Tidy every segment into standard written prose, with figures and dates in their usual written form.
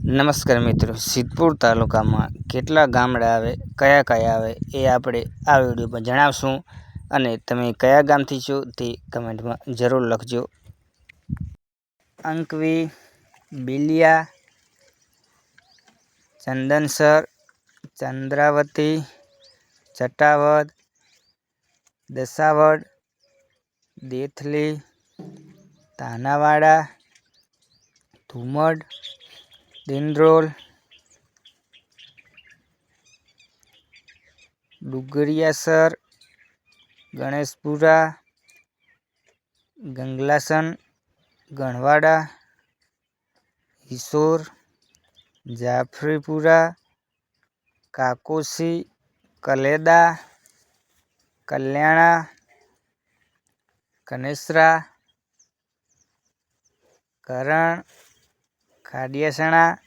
નમસ્કાર મિત્રો, સિદ્ધપુર તાલુકામાં કેટલા ગામડા આવે, કયા કયા આવે એ આપણે આ વિડીયોમાં જણાવશું. અને તમે કયા ગામથી છો તે કમેન્ટમાં જરૂર લખજો. અંકવી, બિલિયા, ચંદનસર, ચંદ્રાવતી, ચટાવદ, દસાવડ, દેથલી, તાનાવાડા, ધુમડ, દિંડરોલ, ડુગરિયાસર, ગણેશપુરા, ગંગલાસન, ગણવાડા, હિસોર, જાફરીપુરા, કાકોસી, કલેદા, કલ્યાણા, કનેસરા, કરણ, ખાડિયાસણા,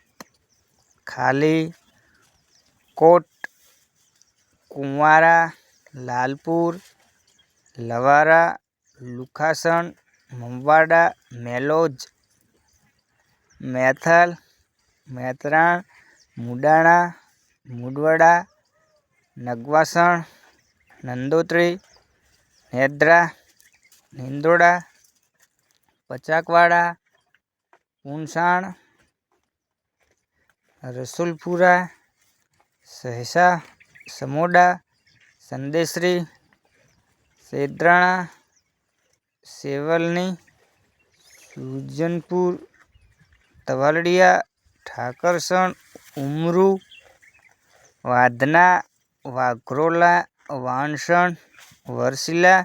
ખાલી, કોટ, કુંવારા, લાલપુર, લવારા, લુખાસણ, મમવાડા, મેલોજ, મેથલ, મેત્રાણ, મુડાણા, મુડવડા, નગવાસણ, નંદોત્રી, નેદ્રા, નિંદોડા, પચાકવાડા, પુંસાણ, રસુલપુરા, સહેસા, સમોડા, સંદેશ્રી, સેદ્રાણા, સેવલની, સુજનપુર, તવાલડિયા, ઠાકરસણ, ઉમરૂ, વાધના, વાઘરોલા, વાણસણ, વરસીલા,